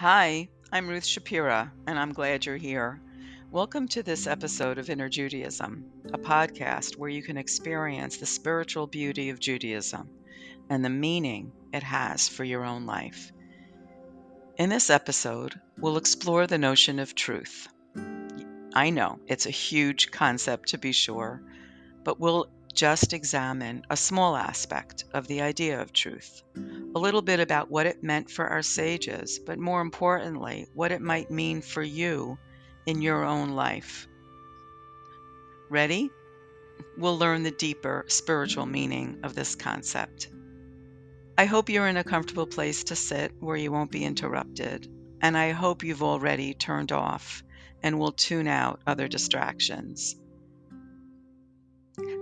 Hi, I'm Ruth Shapira, and I'm glad you're here. Welcome to this episode of Inner Judaism, a podcast where you can experience the spiritual beauty of Judaism and the meaning it has for your own life. In this episode, we'll explore the notion of truth. I know it's a huge concept to be sure, but we'll just examine a small aspect of the idea of truth. A little bit about what it meant for our sages, but more importantly, what it might mean for you in your own life. Ready? We'll learn the deeper spiritual meaning of this concept. I hope you're in a comfortable place to sit where you won't be interrupted, and I hope you've already turned off and will tune out other distractions.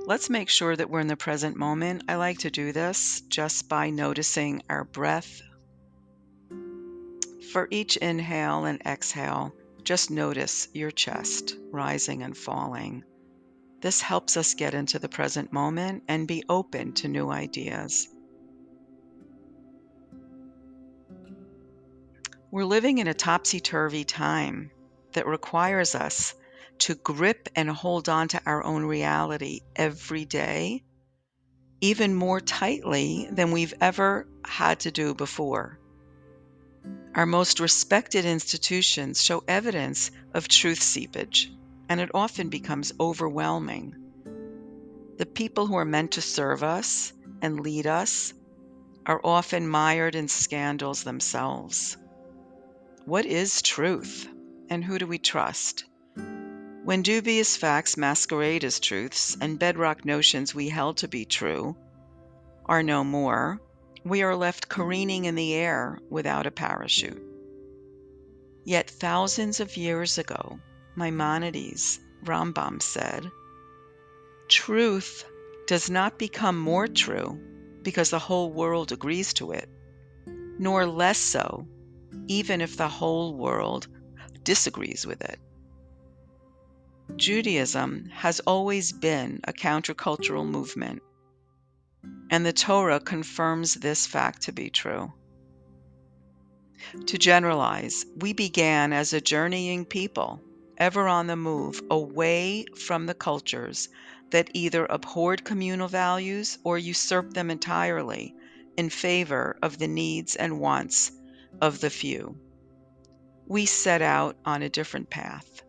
Let's make sure that we're in the present moment. I like to do this just by noticing our breath. For each inhale and exhale, just notice your chest rising and falling. This helps us get into the present moment and be open to new ideas. We're living in a topsy-turvy time that requires us to grip and hold on to our own reality every day, even more tightly than we've ever had to do before. Our most respected institutions show evidence of truth seepage, and it often becomes overwhelming. The people who are meant to serve us and lead us are often mired in scandals themselves. What is truth, and who do we trust? When dubious facts masquerade as truths and bedrock notions we held to be true are no more, we are left careening in the air without a parachute. Yet thousands of years ago, Maimonides, Rambam said, "Truth does not become more true because the whole world agrees to it, nor less so even if the whole world disagrees with it." Judaism has always been a countercultural movement, and the Torah confirms this fact to be true. To generalize, we began as a journeying people, ever on the move, away from the cultures that either abhorred communal values or usurped them entirely in favor of the needs and wants of the few. We set out on a different path.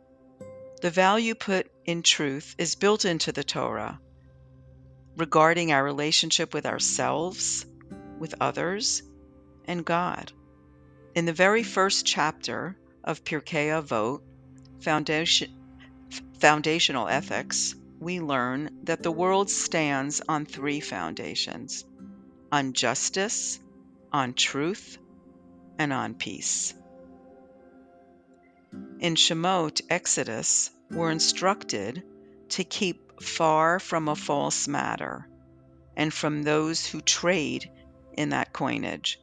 The value put in truth is built into the Torah regarding our relationship with ourselves, with others, and God. In the very first chapter of Pirkei Avot, Foundational Ethics, we learn that the world stands on three foundations: on justice, on truth, and on peace. In Shemot, Exodus, we're instructed to keep far from a false matter and from those who trade in that coinage.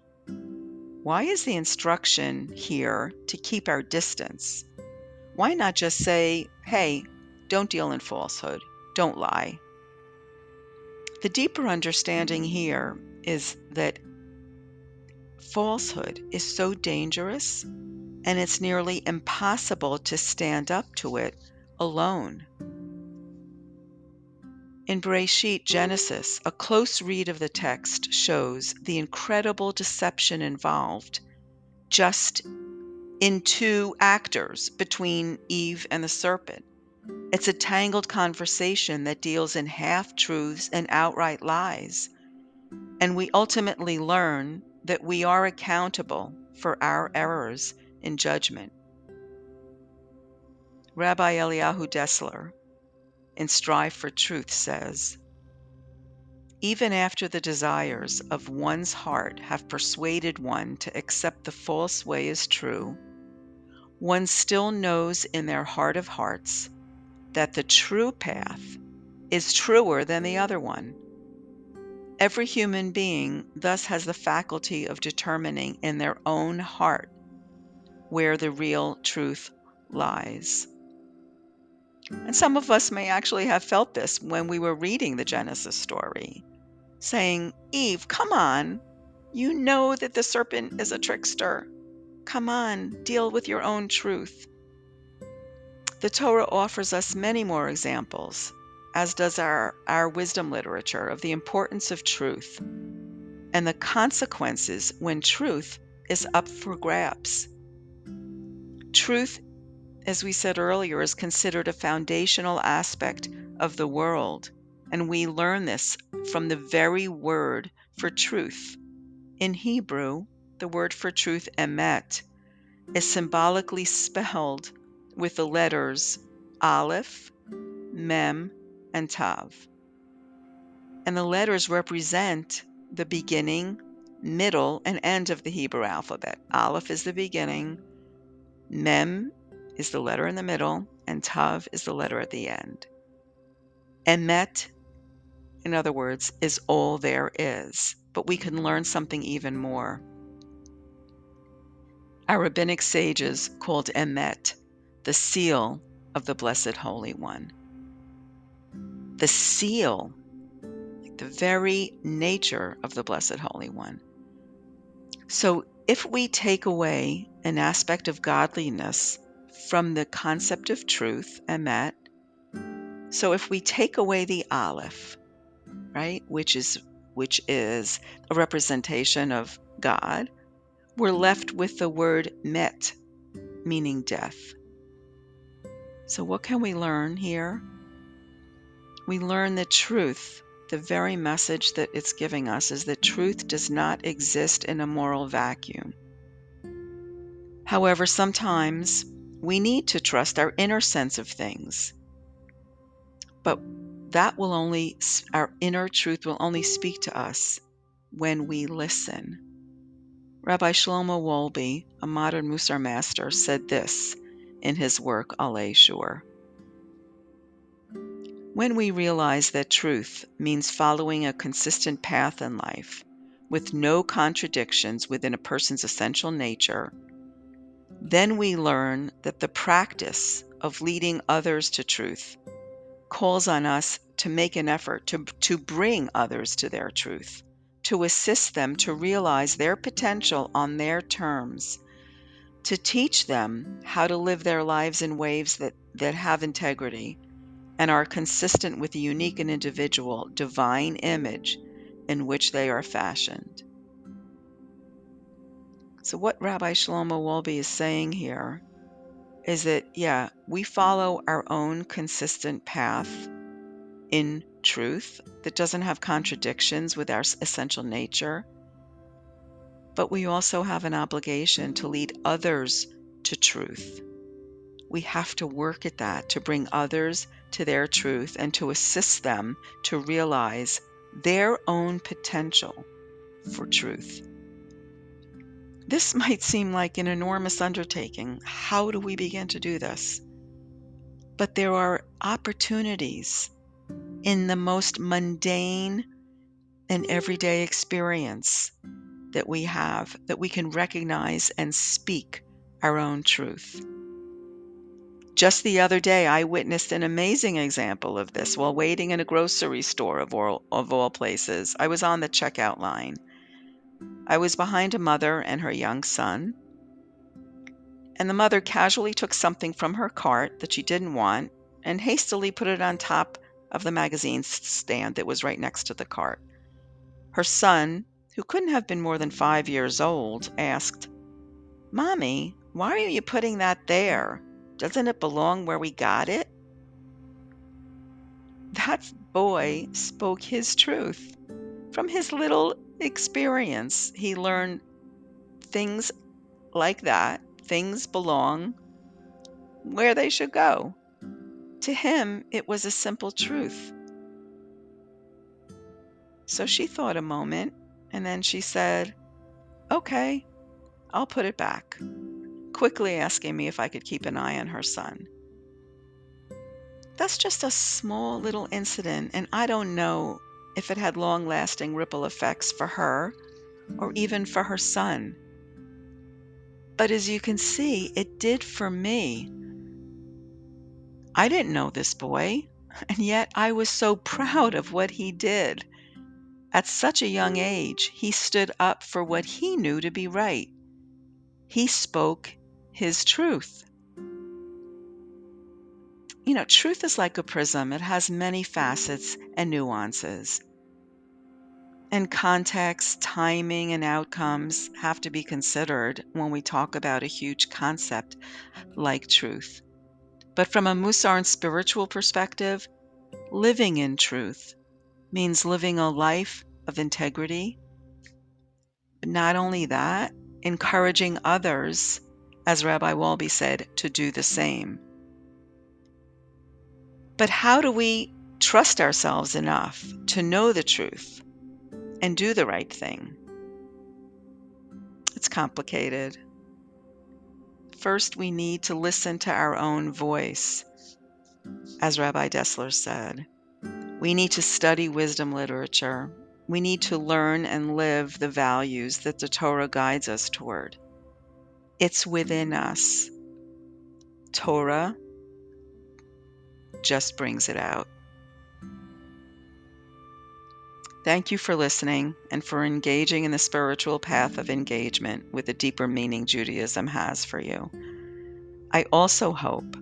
Why is the instruction here to keep our distance? Why not just say, hey, don't deal in falsehood, don't lie? The deeper understanding here is that falsehood is so dangerous and it's nearly impossible to stand up to it alone. In Bereshit, Genesis, a close read of the text shows the incredible deception involved just in two actors between Eve and the serpent. It's a tangled conversation that deals in half-truths and outright lies. And we ultimately learn that we are accountable for our errors in judgment. Rabbi Eliyahu Dessler, in Strive for Truth, says, "Even after the desires of one's heart have persuaded one to accept the false way as true, one still knows in their heart of hearts that the true path is truer than the other one." Every human being thus has the faculty of determining in their own heart where the real truth lies. And some of us may actually have felt this when we were reading the Genesis story, saying, Eve, come on, you know that the serpent is a trickster. Come on, deal with your own truth. The Torah offers us many more examples, as does our wisdom literature, of the importance of truth and the consequences when truth is up for grabs. Truth, as we said earlier, is considered a foundational aspect of the world, and we learn this from the very word for truth. In Hebrew, the word for truth, emet, is symbolically spelled with the letters Aleph, Mem, and Tav. And the letters represent the beginning, middle, and end of the Hebrew alphabet. Aleph is the beginning, Mem is the letter in the middle, and Tav is the letter at the end. Emet, in other words, is all there is, but we can learn something even more. Our rabbinic sages called Emet the seal of the Blessed Holy One. The seal, like the very nature of the Blessed Holy One. So if we take away an aspect of godliness from the concept of truth, Emet, so if we take away the Aleph, right, which is a representation of God, we're left with the word met, meaning death. So what can we learn here? We learn the truth. The very message that it's giving us is that truth does not exist in a moral vacuum. However, sometimes we need to trust our inner sense of things. But our inner truth will only speak to us when we listen. Rabbi Shlomo Wolbe, a modern Musar master, said this in his work Alei Shur. When we realize that truth means following a consistent path in life, with no contradictions within a person's essential nature, then we learn that the practice of leading others to truth calls on us to make an effort to bring others to their truth, to assist them to realize their potential on their terms, to teach them how to live their lives in ways that have integrity and are consistent with the unique and individual divine image in which they are fashioned. So what Rabbi Shlomo Wolbe is saying here is that, we follow our own consistent path in truth that doesn't have contradictions with our essential nature, but we also have an obligation to lead others to truth. We have to work at that, to bring others to their truth and to assist them to realize their own potential for truth. This might seem like an enormous undertaking. How do we begin to do this? But there are opportunities in the most mundane and everyday experience that we have, that we can recognize and speak our own truth. Just the other day, I witnessed an amazing example of this while waiting in a grocery store of all places. I was on the checkout line. I was behind a mother and her young son, and the mother casually took something from her cart that she didn't want and hastily put it on top of the magazine stand that was right next to the cart. Her son, who couldn't have been more than 5 years old, asked, "Mommy, why are you putting that there? Doesn't it belong where we got it?" That boy spoke his truth. From his little experience, he learned things like that. Things belong where they should go. To him, it was a simple truth. So she thought a moment, and then she said, "Okay, I'll put it back," quickly asking me if I could keep an eye on her son. That's just a small little incident, and I don't know if it had long-lasting ripple effects for her or even for her son. But as you can see, it did for me. I didn't know this boy, and yet I was so proud of what he did. At such a young age, he stood up for what he knew to be right. He spoke his truth. Truth is like a prism. It has many facets and nuances. And context, timing, and outcomes have to be considered when we talk about a huge concept like truth. But from a Musar and spiritual perspective, living in truth means living a life of integrity. But not only that, encouraging others, as Rabbi Wolbe said, to do the same. But how do we trust ourselves enough to know the truth and do the right thing? It's complicated. First, we need to listen to our own voice, as Rabbi Dessler said. We need to study wisdom literature. We need to learn and live the values that the Torah guides us toward. It's within us. Torah just brings it out. Thank you for listening and for engaging in the spiritual path of engagement with the deeper meaning Judaism has for you. I also hope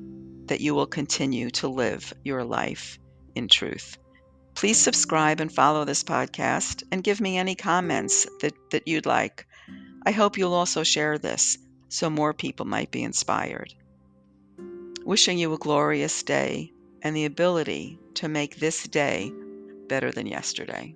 that you will continue to live your life in truth. Please subscribe and follow this podcast and give me any comments that you'd like. I hope you'll also share this so more people might be inspired. Wishing you a glorious day and the ability to make this day better than yesterday.